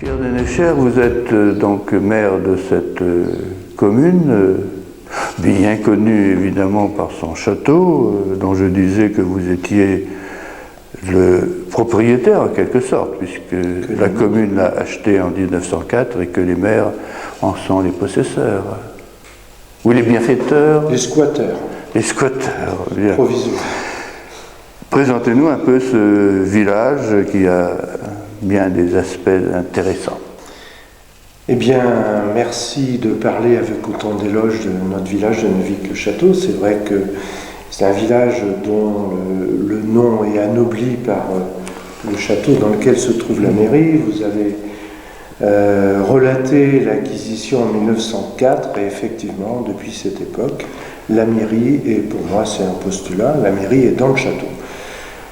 Pierre Dénéchère, vous êtes donc maire de cette commune, bien connu évidemment par son château, dont je disais que vous étiez le propriétaire en quelque sorte, puisque la commune l'a acheté en 1904 et que les maires en sont les possesseurs. Ou les bienfaiteurs. Les squatteurs. Les squatteurs, bien. Provisoires. Présentez-nous un peu ce village qui a bien des aspects intéressants. Eh bien, merci de parler avec autant d'éloges de notre village de Neuvic-le-Château. C'est vrai que c'est un village dont le nom est anobli par le château dans lequel se trouve la mairie. Vous avez relaté l'acquisition en 1904 et effectivement, depuis cette époque, la mairie, et pour moi c'est un postulat, la mairie est dans le château.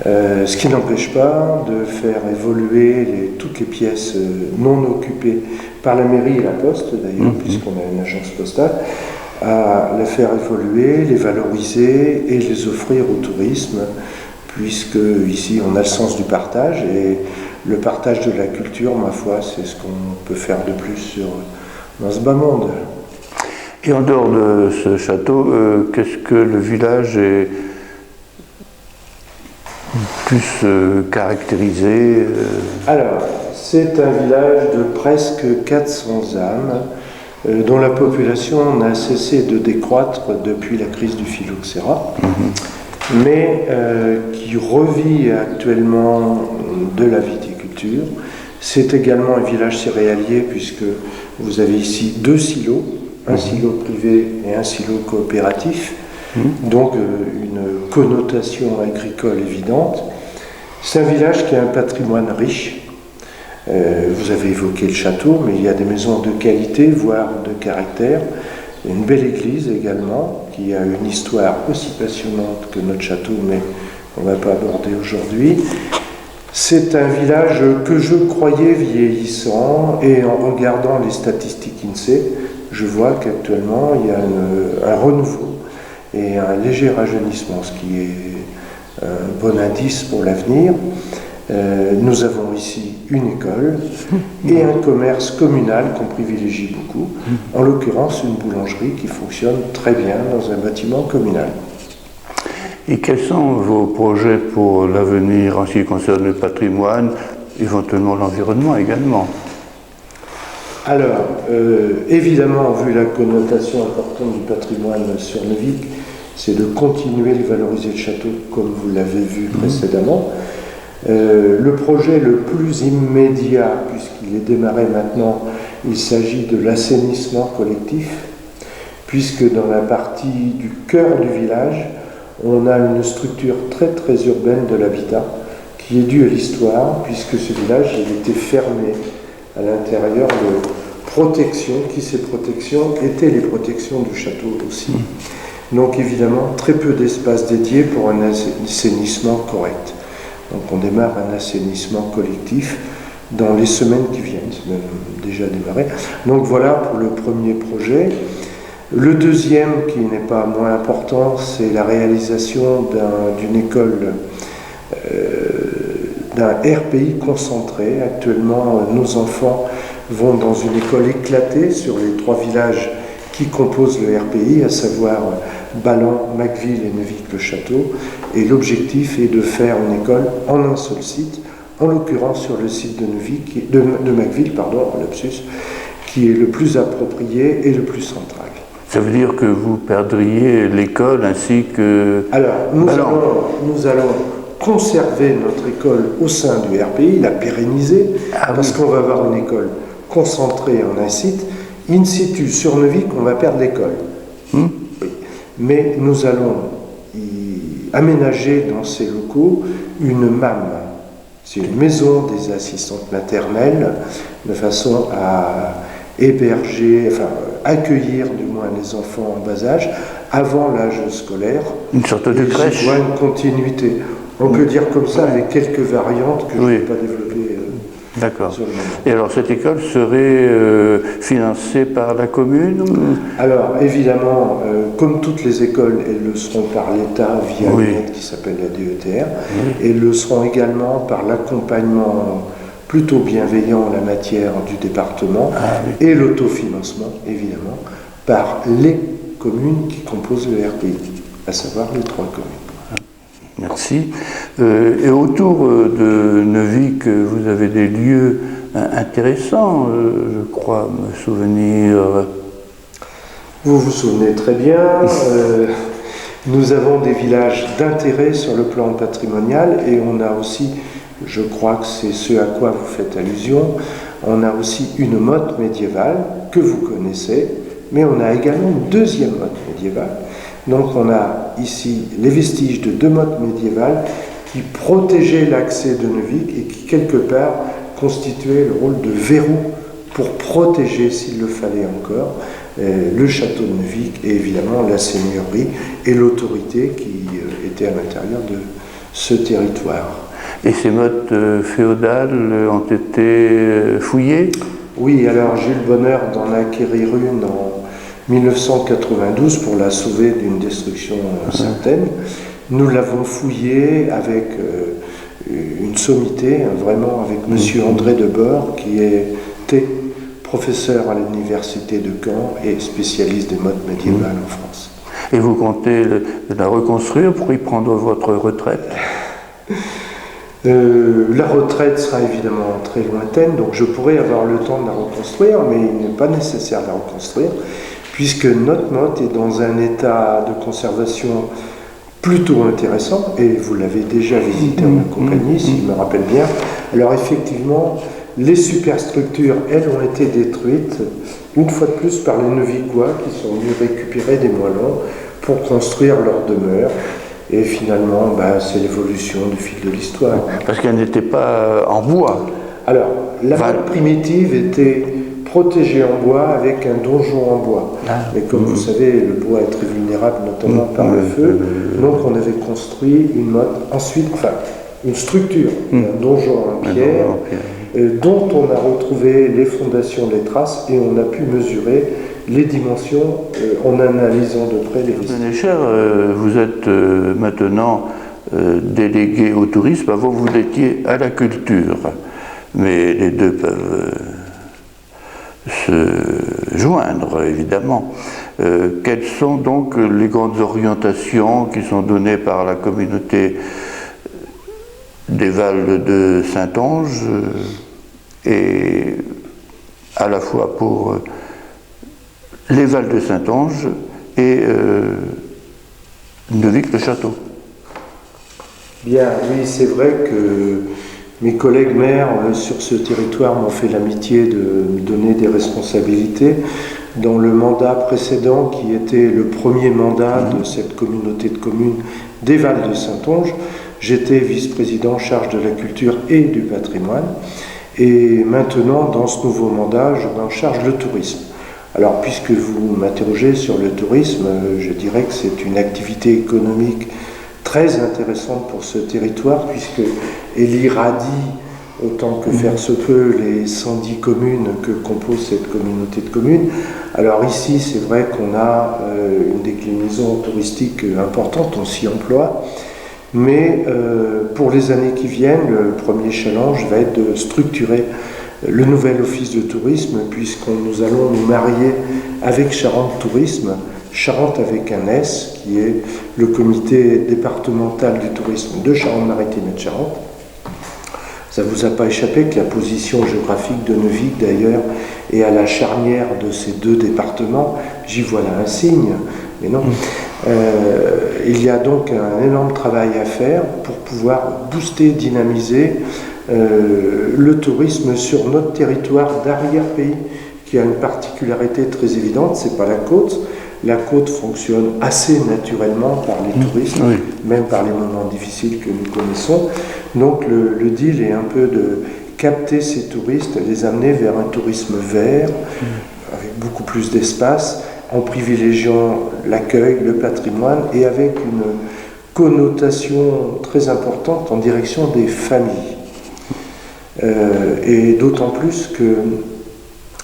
Ce qui n'empêche pas de faire évoluer toutes les pièces non occupées par la mairie et la poste d'ailleurs, puisqu'on a une agence postale, à les faire évoluer, les valoriser et les offrir au tourisme, puisque ici on a le sens du partage et le partage de la culture, ma foi, c'est ce qu'on peut faire de plus dans ce bas monde. Et en dehors de ce château, qu'est-ce que le village est plus caractérisé Alors, c'est un village de presque 400 âmes, dont la population n'a cessé de décroître depuis la crise du phylloxéra, mais qui revit actuellement de la viticulture. C'est également un village céréalier, puisque vous avez ici 2 silos, un silo privé et un silo coopératif, donc une connotation agricole évidente. C'est un village qui a un patrimoine riche. Vous avez évoqué le château, mais il y a des maisons de qualité, voire de caractère. Il y a une belle église également, qui a une histoire aussi passionnante que notre château, mais on ne va pas aborder aujourd'hui. C'est un village que je croyais vieillissant, et en regardant les statistiques INSEE, je vois qu'actuellement il y a un renouveau et un léger rajeunissement, ce qui est un bon indice pour l'avenir. Nous avons ici une école et un commerce communal qu'on privilégie beaucoup, en l'occurrence une boulangerie qui fonctionne très bien dans un bâtiment communal. Et quels sont vos projets pour l'avenir en ce qui concerne le patrimoine, éventuellement l'environnement également? Alors, évidemment, vu la connotation importante du patrimoine sur Neuvic, c'est de continuer de valoriser le château comme vous l'avez vu précédemment. Le projet le plus immédiat, puisqu'il est démarré maintenant, il s'agit de l'assainissement collectif, puisque dans la partie du cœur du village, on a une structure très très urbaine de l'habitat, qui est due à l'histoire, puisque ce village il était fermé à l'intérieur de protection, qui ces protections étaient les protections du château aussi. Donc évidemment, très peu d'espace dédié pour un assainissement correct. Donc on démarre un assainissement collectif dans les semaines qui viennent, c'est même déjà démarré. Donc voilà pour le premier projet. Le deuxième, qui n'est pas moins important, c'est la réalisation d'une école, d'un RPI concentré. Actuellement, nos enfants vont dans une école éclatée sur les 3 villages qui composent le RPI, à savoir Ballan, Macville et Neuvic-le-Château. Et l'objectif est de faire une école en un seul site, en l'occurrence sur le site de Macville, lapsus, qui est le plus approprié et le plus central. Ça veut dire que vous perdriez l'école ainsi que... Alors, nous allons conserver notre école au sein du RPI, la pérenniser, parce qu'on va avoir une école concentrée en un site. In situ, sur Neuvic, on va perdre l'école. Oui. Mais nous allons y aménager dans ces locaux une MAM. C'est une maison des assistantes maternelles, de façon à héberger, accueillir du moins les enfants en bas âge avant l'âge scolaire. Une sorte de crèche. Une continuité. On peut dire comme ça, avec quelques variantes que je ne vais pas développer. D'accord. Et alors cette école serait financée par la commune Alors évidemment, comme toutes les écoles, elles le seront par l'État via une aide qui s'appelle la DETR, et elles le seront également par l'accompagnement plutôt bienveillant en la matière du département, et l'autofinancement, évidemment, par les communes qui composent le RPI, à savoir les 3 communes. Merci. Et autour de Neuvic, vous avez des lieux intéressants, je crois me souvenir. Vous vous souvenez très bien, nous avons des villages d'intérêt sur le plan patrimonial, et on a aussi, je crois que c'est ce à quoi vous faites allusion, on a aussi une motte médiévale que vous connaissez, mais on a également une deuxième motte médiévale. Donc on a ici les vestiges de 2 mottes médiévales qui protégeaient l'accès de Neuvic et qui quelque part constituaient le rôle de verrou pour protéger, s'il le fallait encore, le château de Neuvic et évidemment la seigneurie et l'autorité qui était à l'intérieur de ce territoire. Et ces mottes féodales ont été fouillées? Oui, alors j'ai eu le bonheur d'en acquérir une en 1992 pour la sauver d'une destruction certaine. Nous l'avons fouillée avec une sommité, vraiment avec M. André Debord, qui était professeur à l'université de Caen et spécialiste des mottes médiévales en France. Et vous comptez la reconstruire pour y prendre votre retraite? La retraite sera évidemment très lointaine, donc je pourrais avoir le temps de la reconstruire, mais il n'est pas nécessaire de la reconstruire, puisque notre motte est dans un état de conservation plutôt intéressant, et vous l'avez déjà visité en ma compagnie, si je me rappelle bien. Alors effectivement, les superstructures, elles, ont été détruites, une fois de plus, par les Neuvicois, qui sont venus récupérer des moellons pour construire leur demeure. Et finalement, c'est l'évolution du fil de l'histoire. Parce qu'elle n'était pas en bois. Alors, la motte primitive était protégée en bois avec un donjon en bois. Mais comme vous savez, le bois est très vulnérable, notamment par le feu. Donc on avait construit une motte, ensuite, une structure, un donjon en pierre, dont on a retrouvé les fondations, les traces, et on a pu mesurer les dimensions en analysant de près les vestiges. Cher, vous êtes maintenant délégué au tourisme. Avant, vous étiez à la culture. Mais les deux peuvent se joindre, évidemment. Quelles sont donc les grandes orientations qui sont données par la communauté des Vals de Saintonge et à la fois pour les Vals de Saintonge et Neuvic-le-Château? Bien, oui, c'est vrai que mes collègues maires sur ce territoire m'ont fait l'amitié de me donner des responsabilités. Dans le mandat précédent, qui était le premier mandat de cette communauté de communes des Vals de Saintonge, j'étais vice-président en charge de la culture et du patrimoine. Et maintenant, dans ce nouveau mandat, je m'en charge le tourisme. Alors, puisque vous m'interrogez sur le tourisme, je dirais que c'est une activité économique très intéressante pour ce territoire, puisque elle irradie, autant que faire se peut, les 110 communes que compose cette communauté de communes. Alors ici, c'est vrai qu'on a une déclinaison touristique importante, on s'y emploie, mais pour les années qui viennent, le premier challenge va être de structurer le nouvel office de tourisme, nous allons nous marier avec Charente Tourisme, Charente avec un S, qui est le comité départemental du tourisme de Charente-Maritime et de Charente. Ça ne vous a pas échappé que la position géographique de Neuvic, d'ailleurs, est à la charnière de ces deux départements. J'y vois là un signe, mais non. Il y a donc un énorme travail à faire pour pouvoir booster, dynamiser le tourisme sur notre territoire d'arrière-pays, qui a une particularité très évidente, c'est pas la côte. La côte fonctionne assez naturellement par les touristes, même par les moments difficiles que nous connaissons. Donc le deal est un peu de capter ces touristes, les amener vers un tourisme vert, avec beaucoup plus d'espace, en privilégiant l'accueil, le patrimoine, et avec une connotation très importante en direction des familles. Et d'autant plus que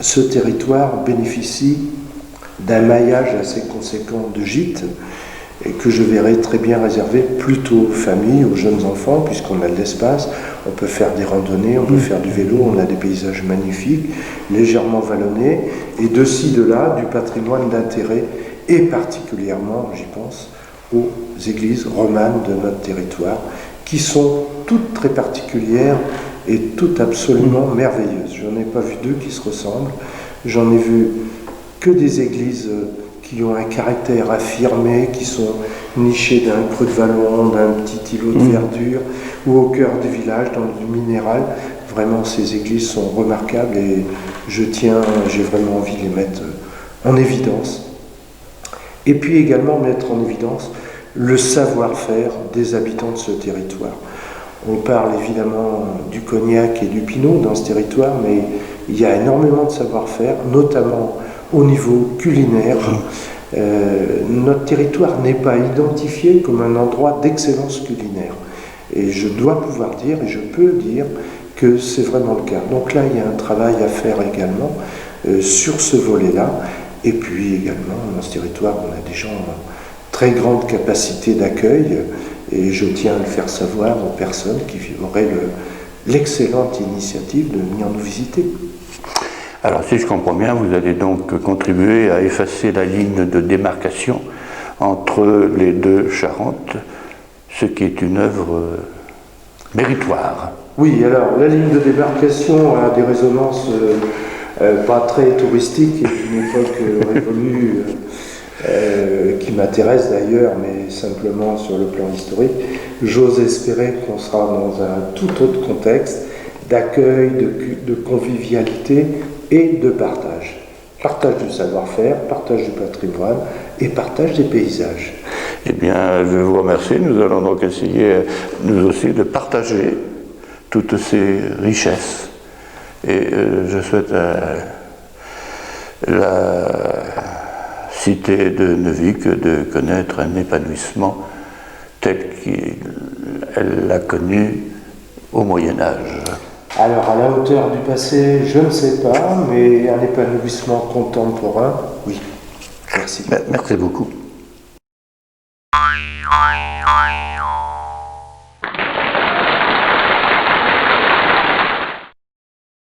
ce territoire bénéficie d'un maillage assez conséquent de gîtes, et que je verrais très bien réservé plutôt aux familles, aux jeunes enfants, puisqu'on a de l'espace, on peut faire des randonnées, on peut faire du vélo, on a des paysages magnifiques, légèrement vallonnés, et de ci, de là, du patrimoine d'intérêt, et particulièrement, j'y pense, aux églises romanes de notre territoire, qui sont toutes très particulières et toutes absolument merveilleuses. Je n'en ai pas vu deux qui se ressemblent, j'en ai vu que des églises qui ont un caractère affirmé, qui sont nichées d'un creux de vallon, d'un petit îlot de verdure, ou au cœur du village, dans du minéral. Vraiment, ces églises sont remarquables et j'ai vraiment envie de les mettre en évidence. Et puis également mettre en évidence le savoir-faire des habitants de ce territoire. On parle évidemment du cognac et du pinot dans ce territoire, mais il y a énormément de savoir-faire, notamment au niveau culinaire. Notre territoire n'est pas identifié comme un endroit d'excellence culinaire. Et je dois pouvoir dire, et je peux dire, que c'est vraiment le cas. Donc là, il y a un travail à faire également sur ce volet-là. Et puis également, dans ce territoire, on a des gens très grande capacité d'accueil, et je tiens à le faire savoir aux personnes qui auraient l'excellente initiative de venir nous visiter. Alors, si je comprends bien, vous allez donc contribuer à effacer la ligne de démarcation entre les deux Charentes, ce qui est une œuvre méritoire. Oui, alors la ligne de démarcation a des résonances pas très touristiques, et d'une époque révolue qui m'intéresse d'ailleurs, mais simplement sur le plan historique. J'ose espérer qu'on sera dans un tout autre contexte d'accueil, de convivialité et de partage. Partage du savoir-faire, partage du patrimoine et partage des paysages. Eh bien, je vous remercie. Nous allons donc essayer, nous aussi, de partager toutes ces richesses. Et je souhaite la cité de Neuvic de connaître un épanouissement tel qu'elle l'a connu au Moyen-Âge. Alors, à la hauteur du passé, je ne sais pas, mais un épanouissement contemporain, oui. Merci. Merci beaucoup.